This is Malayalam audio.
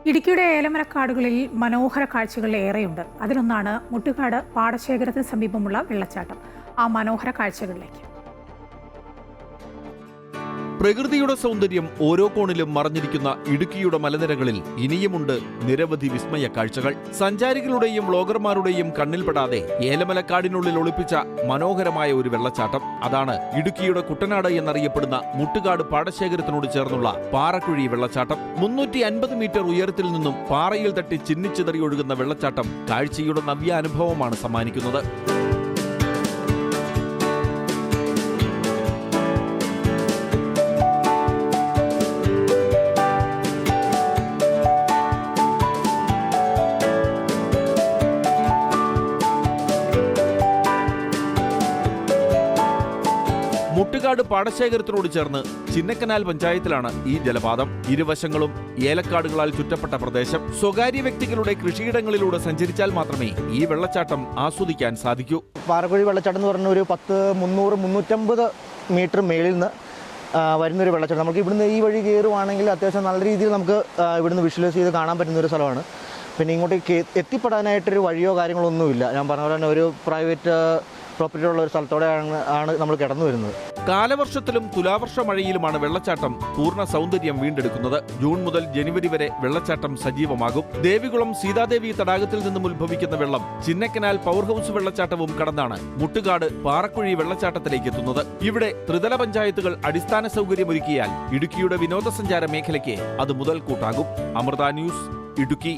ഇടുക്കിയുടെ ഏലമരക്കാടുകളിൽ മനോഹര കാഴ്ചകൾ ഏറെയുണ്ട്. അതിലൊന്നാണ് മുട്ടുകാട് പാടശേഖരത്തിന് സമീപമുള്ള വെള്ളച്ചാട്ടം. ആ മനോഹര കാഴ്ചകളിലേക്ക്. പ്രകൃതിയുടെ സൗന്ദര്യം ഓരോ കോണിലും മറഞ്ഞിരിക്കുന്ന ഇടുക്കിയുടെ മലനിരകളിൽ ഇനിയുമുണ്ട് നിരവധി വിസ്മയ കാഴ്ചകൾ. സഞ്ചാരികളുടെയും വ്ലോഗർമാരുടെയും കണ്ണിൽപ്പെടാതെ ഏലമലക്കാടിനുള്ളിൽ ഒളിപ്പിച്ച മനോഹരമായ ഒരു വെള്ളച്ചാട്ടം. അതാണ് ഇടുക്കിയുടെ കുട്ടനാട് എന്നറിയപ്പെടുന്ന മുട്ടുകാട് പാടശേഖരത്തിനോട് ചേർന്നുള്ള പാറക്കുഴി വെള്ളച്ചാട്ടം. 350 മീറ്റർ ഉയരത്തിൽ നിന്നും പാറയിൽ തട്ടി ചിന്നിച്ചിതറി ഒഴുകുന്ന വെള്ളച്ചാട്ടം കാഴ്ചയുടെ നവ്യ അനുഭവമാണ് സമ്മാനിക്കുന്നത്. മുട്ടുകാട് പാടശേഖരത്തിനോട് ചേർന്ന് ചിന്നക്കനാൽ പഞ്ചായത്തിലാണ് ഈ ജലപാതം. ഇരുവശങ്ങളും ഏലക്കാടുകളാൽ ചുറ്റപ്പെട്ട പ്രദേശം. സ്വകാര്യ വ്യക്തികളുടെ കൃഷിയിടങ്ങളിലൂടെ സഞ്ചരിച്ചാൽ മാത്രമേ ഈ വെള്ളച്ചാട്ടം ആസ്വദിക്കാൻ സാധിക്കൂ. പാറക്കുഴി വെള്ളച്ചാട്ടം എന്ന് പറഞ്ഞ ഒരു 350 മീറ്റർ മേളിൽ നിന്ന് വരുന്നൊരു വെള്ളച്ചാട്ടം. നമുക്ക് ഇവിടുന്ന് ഈ വഴി കയറുവാണെങ്കിൽ അത്യാവശ്യം നല്ല രീതിയിൽ നമുക്ക് ഇവിടുന്ന് വിഷ്വലൈസ് ചെയ്ത് കാണാൻ പറ്റുന്നൊരു സ്ഥലമാണ്. പിന്നെ ഇങ്ങോട്ടേക്ക് എത്തിപ്പെടാനായിട്ടൊരു വഴിയോ കാര്യങ്ങളോ ഒന്നുമില്ല. ഞാൻ പറഞ്ഞ പോലെ തന്നെ ഒരു പ്രൈവറ്റ് പ്രോപ്പർട്ടി ഉള്ള ഒരു സ്ഥലത്തോടെയാണ് നമ്മൾ കിടന്നു വരുന്നത്. കാലവർഷത്തിലും തുലാവർഷ മഴയിലുമാണ് വെള്ളച്ചാട്ടം പൂർണ്ണ സൗന്ദര്യം വീണ്ടെടുക്കുന്നത്. ജൂൺ മുതൽ ജനുവരി വരെ വെള്ളച്ചാട്ടം സജീവമാകും. ദേവികുളം സീതാദേവി തടാകത്തിൽ നിന്നും ഉത്ഭവിക്കുന്ന വെള്ളം ചിന്നക്കനാൽ പവർ ഹൗസ് വെള്ളച്ചാട്ടവും കടന്നാണ് മുട്ടുകാട് പാറക്കുഴി വെള്ളച്ചാട്ടത്തിലേക്ക് എത്തുന്നത്. ഇവിടെ ത്രിതല പഞ്ചായത്തുകൾ അടിസ്ഥാന സൗകര്യമൊരുക്കിയാൽ ഇടുക്കിയുടെ വിനോദസഞ്ചാര മേഖലയ്ക്ക് അത് മുതൽക്കൂട്ടാകും. അമൃത ന്യൂസ്, ഇടുക്കി.